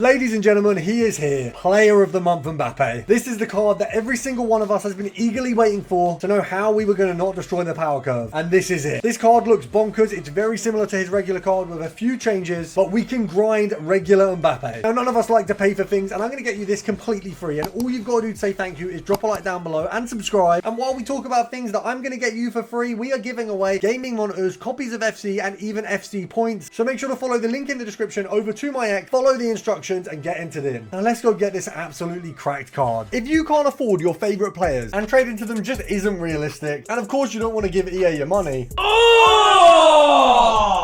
Ladies and gentlemen, he is here, Player of the Month Mbappe. This is the card that every single one of us has been eagerly waiting for to know how we were going to not destroy the power curve. And this is it. This card looks bonkers. It's very similar to his regular card with a few changes, but we can grind regular Mbappe. Now, none of us like to pay for things, and I'm going to get you this completely free. And all you've got to do to say thank you is drop a like down below and subscribe. And while we talk about things that I'm going to get you for free, we are giving away gaming monitors, copies of FC, and even FC points. So make sure to follow the link in the description over to my X, follow the instructions, and get entered in. Now let's go get this absolutely cracked card. If you can't afford your favorite players and trade into them just isn't realistic, and of course you don't want to give EA your money,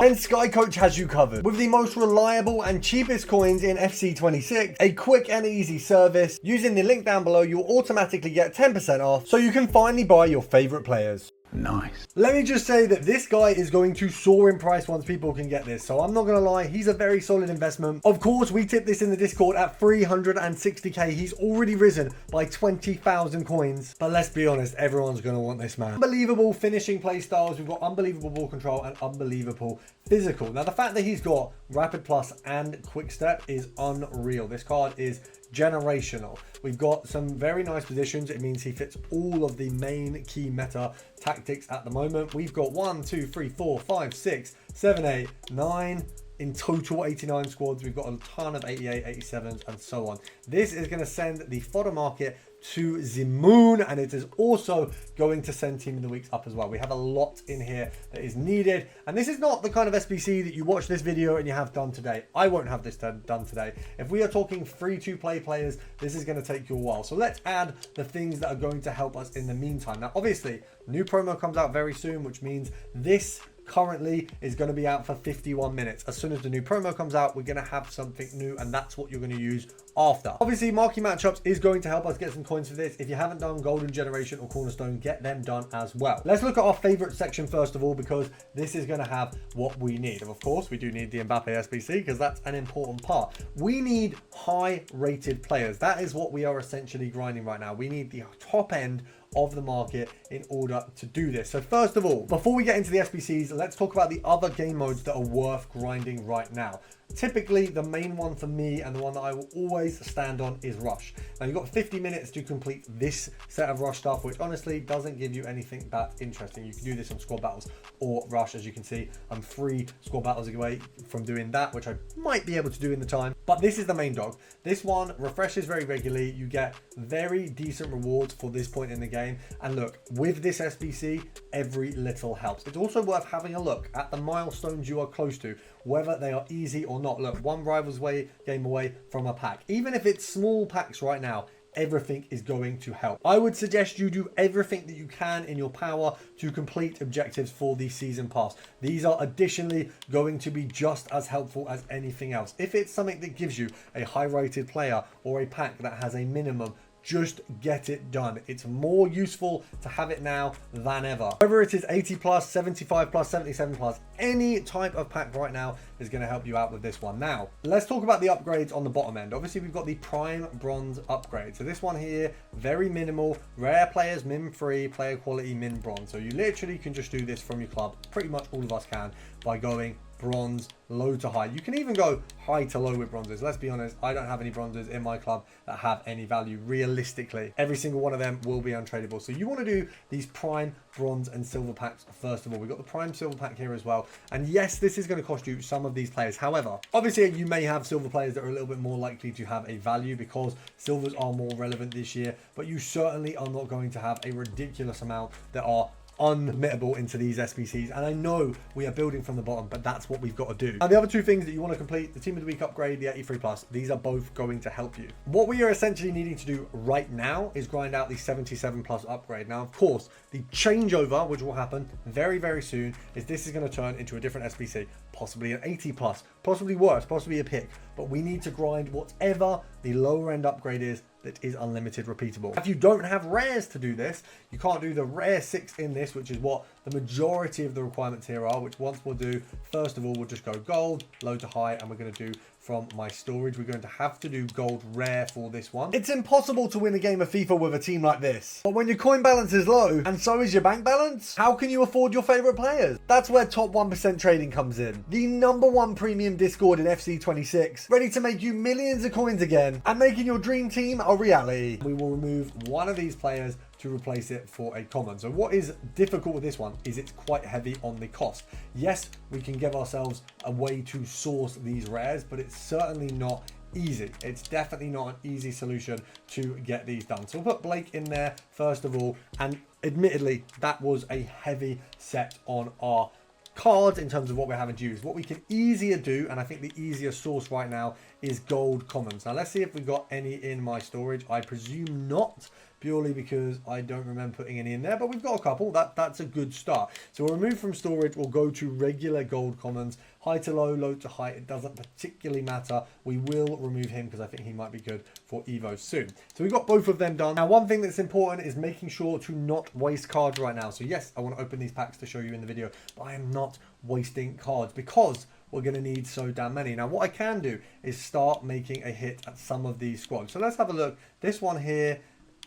then Sky Coach has you covered. With the most reliable and cheapest coins in FC 26, a quick and easy service, using the link down below you'll automatically get 10% off so you can finally buy your favorite players. Nice. Let me just say that this guy is going to soar in price once people can get this. So I'm not going to lie, he's a very solid investment. Of course, we tipped this in the Discord at 360k. He's already risen by 20,000 coins. But let's be honest, everyone's going to want this man. Unbelievable finishing play styles. We've got unbelievable ball control and unbelievable physical. Now, the fact that he's got rapid plus and quick step is unreal. This card is generational. We've got some very nice positions. It means he fits all of the main key meta tactics at the moment. We've got 1, 2, 3, 4, 5, 6, 7, 8, 9 in total 89 squads. We've got a ton of 88, 87s and so on. This is going to send the fodder market to the moon, and it is also going to send Team of the Weeks up as well. We have a lot in here that is needed, and this is not the kind of SBC that you watch this video and you have done today. I won't have this done today. If we are talking free to play players, this is going to take you a while. So let's add the things that are going to help us in the meantime. Now, obviously, new promo comes out very soon, which means this currently is going to be out for 51 minutes. As soon as the new promo comes out, we're going to have something new, and that's what you're going to use after. Obviously, marquee matchups is going to help us get some coins for this. If you haven't done Golden Generation or Cornerstone, get them done as well. Let's look at our favorite section first of all, because this is going to have what we need. And of course, we do need the Mbappe SBC because that's an important part. We need high rated players. That is what we are essentially grinding right now. We need the top end of the market in order to do this. So first of all, before we get into the SBCs, let's talk about the other game modes that are worth grinding right now. Typically, the main one for me and the one that I will always stand on is Rush. Now, you've got 50 minutes to complete this set of Rush stuff, which honestly doesn't give you anything that interesting. You can do this on squad battles or Rush. As you can see, I'm 3 squad battles away from doing that, which I might be able to do in the time. But this is the main dog. This one refreshes very regularly. You get very decent rewards for this point in the game. And look, with this SBC, every little helps. It's also worth having a look at the milestones you are close to, whether they are easy or not. Look, one Rivals game away from a pack. Even if it's small packs right now, everything is going to help. I would suggest you do everything that you can in your power to complete objectives for the season pass. These are additionally going to be just as helpful as anything else. If it's something that gives you a high rated player or a pack that has a minimum, just get it done. It's more useful to have it now than ever. Whether it is 80 plus, 75 plus, 77 plus, any type of pack right now is going to help you out with this one. Now, let's talk about the upgrades on the bottom end. Obviously, we've got the Prime Bronze upgrade. So this one here, very minimal, rare players, min free, player quality, min bronze. So you literally can just do this from your club. Pretty much all of us can by going bronze, low to high. You can even go high to low with bronzes. Let's be honest, I don't have any bronzes in my club that have any value realistically. Every single one of them will be untradeable. So you want to do these prime, bronze and silver packs first of all. We've got the prime silver pack here as well. And yes, this is going to cost you some of these players. However, obviously you may have silver players that are a little bit more likely to have a value because silvers are more relevant this year, but you certainly are not going to have a ridiculous amount that are unmittable into these SBCs. And I know we are building from the bottom, but that's what we've got to do. Now, the other two things that you want to complete, the Team of the Week upgrade, the 83 plus, these are both going to help you. What we are essentially needing to do right now is grind out the 77 plus upgrade. Now, of course, the changeover, which will happen very, very soon, is this is going to turn into a different SBC, possibly an 80 plus, possibly worse, possibly a pick, but we need to grind whatever the lower end upgrade is that is unlimited repeatable. If you don't have rares to do this, you can't do the rare 6 in this, which is what the majority of the requirements here are, which once we'll do, first of all, we'll just go gold, low to high, and we're going to do from my storage. We're going to have to do gold rare for this one. It's impossible to win a game of FIFA with a team like this. But when your coin balance is low, and so is your bank balance, how can you afford your favorite players? That's where top 1% trading comes in. The #1 premium Discord in FC26, ready to make you millions of coins again, and making your dream team a reality. We will remove one of these players to replace it for a common. So what is difficult with this one is it's quite heavy on the cost. Yes, we can give ourselves a way to source these rares, but it's certainly not easy. It's definitely not an easy solution to get these done. So we'll put Blake in there first of all, and admittedly that was a heavy set on our cards in terms of what we're having to use. What we can easier do, and I think the easier source right now, is gold commons. Now let's see if we got any in my storage. I presume not, purely because I don't remember putting any in there, but we've got a couple. That's a good start. So we'll remove from storage, we'll go to regular gold commons, high to low, low to high. It doesn't particularly matter. We will remove him because I think he might be good for Evo soon. So we've got both of them done. Now, one thing that's important is making sure to not waste cards right now. So yes, I want to open these packs to show you in the video, but I am not wasting cards because we're going to need so damn many. Now, what I can do is start making a hit at some of these squads. So let's have a look. This one here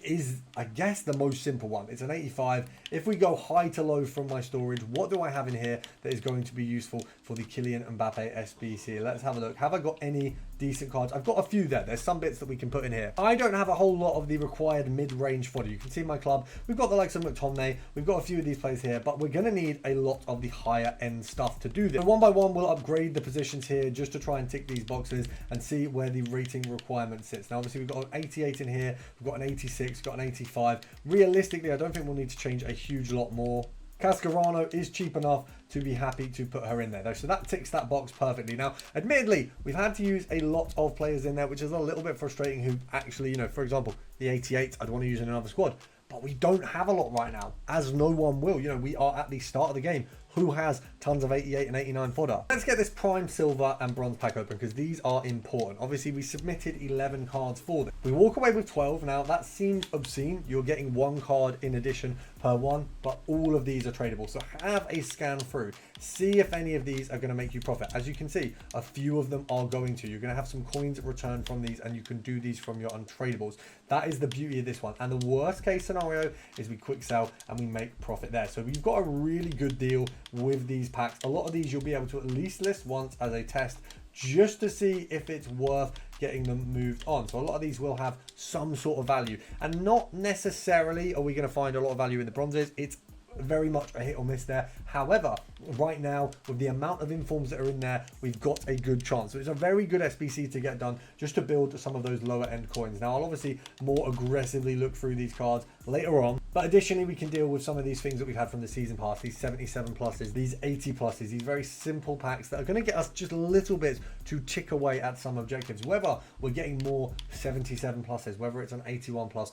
is, I guess, the most simple one. It's an 85. If we go high to low from my storage, what do I have in here that is going to be useful for the Kylian Mbappe SBC? Let's have a look. Have I got any decent cards? I've got a few there. There's some bits that we can put in here. I don't have a whole lot of the required mid-range fodder. You can see my club. We've got the likes of McTominay. We've got a few of these players here, but we're going to need a lot of the higher end stuff to do this. So one by one, we'll upgrade the positions here just to try and tick these boxes and see where the rating requirement sits. Now, obviously, we've got an 88 in here. We've got an 86, got an 85. Realistically, I don't think we'll need to change a huge lot more. Cascarano is cheap enough to be happy to put her in there though, so that ticks that box perfectly. Now, admittedly, we've had to use a lot of players in there, which is a little bit frustrating, who actually, you know, for example, the 88 I'd want to use in another squad, but we don't have a lot right now, as no one will. You know, we are at the start of the game. Who has tons of 88 and 89 fodder? Let's get this prime silver and bronze pack open, because these are important. Obviously, we submitted 11 cards for them. We walk away with 12. Now, that seems obscene. You're getting one card in addition per one, but all of these are tradable. So have a scan through. See if any of these are going to make you profit. As you can see, a few of them are going to. You're going to have some coins returned from these, and you can do these from your untradables. That is the beauty of this one. And the worst case scenario is we quick sell and we make profit there. So we've got a really good deal with these packs. A lot of these you'll be able to at least list once as a test, just to see if it's worth getting them moved on. So a lot of these will have some sort of value, and not necessarily are we going to find a lot of value in the bronzes. It's very much a hit or miss there. However, right now, with the amount of informs that are in there, we've got a good chance. So it's a very good SBC to get done, just to build some of those lower end coins. Now, I'll obviously more aggressively look through these cards later on, but additionally, we can deal with some of these things that we've had from the season pass, these 77 pluses, these 80 pluses, these very simple packs that are going to get us just a little bit to tick away at some objectives, whether we're getting more 77 pluses, whether it's an 81 plus.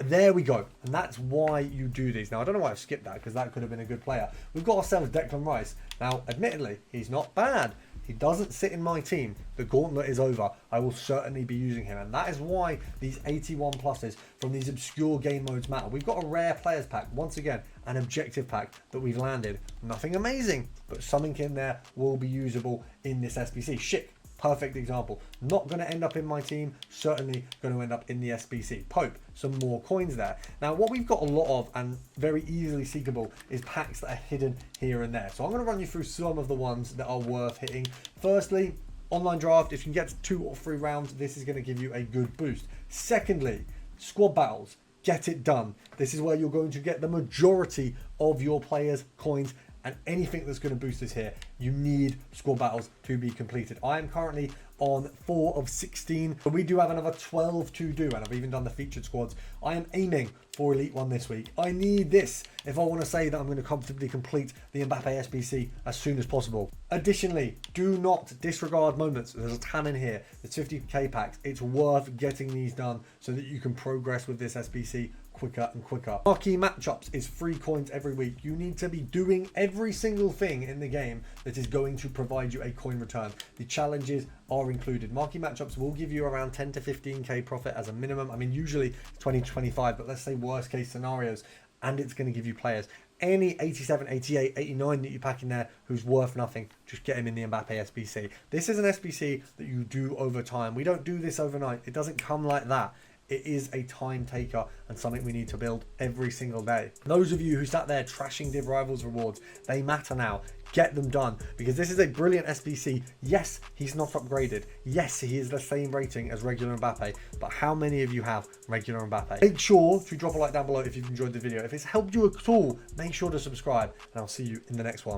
There we go, and that's why you do these. Now, I don't know why I've skipped that, because that could have been a good player. We've got ourselves Declan Rice. Now, admittedly, he's not bad. He doesn't sit in my team. The gauntlet is over. I will certainly be using him, and that is why these 81 pluses from these obscure game modes matter. We've got a rare players pack, once again, an objective pack that we've landed. Nothing amazing, but something in there will be usable in this SBC. Schick. Perfect example. Not going to end up in my team, certainly going to end up in the SBC. Pope, some more coins there. Now, what we've got a lot of, and very easily seekable, is packs that are hidden here and there. So I'm going to run you through some of the ones that are worth hitting. Firstly, online draft. If you can get to 2 or 3 rounds, this is going to give you a good boost. Secondly, squad battles. Get it done. This is where you're going to get the majority of your players' coins, and anything that's going to boost us here, you need squad battles to be completed. I am currently on 4 of 16, but we do have another 12 to do, and I've even done the featured squads. I am aiming for Elite 1 this week. I need this if I want to say that I'm going to comfortably complete the Mbappe SBC as soon as possible. Additionally, do not disregard moments. There's a ton in here. There's 50k packs. It's worth getting these done so that you can progress with this SBC quicker and quicker. Marquee matchups is 3 coins every week. You need to be doing every single thing in the game that is going to provide you a coin return. The challenges are included. Marquee matchups will give you around 10 to 15k profit as a minimum. I mean, usually 20 to 25, but let's say worst case scenarios, and it's going to give you players. any 87, 88, 89 that you pack in there who's worth nothing, just get him in the Mbappe SBC. This is an SBC that you do over time. We don't do this overnight. It doesn't come like that. It is a time taker and something we need to build every single day. Those of you who sat there trashing Div Rivals rewards, they matter now. Get them done, because this is a brilliant SBC. Yes, he's not upgraded. Yes, he is the same rating as regular Mbappe, but how many of you have regular Mbappe? Make sure to drop a like down below if you've enjoyed the video. If it's helped you at all, make sure to subscribe, and I'll see you in the next one.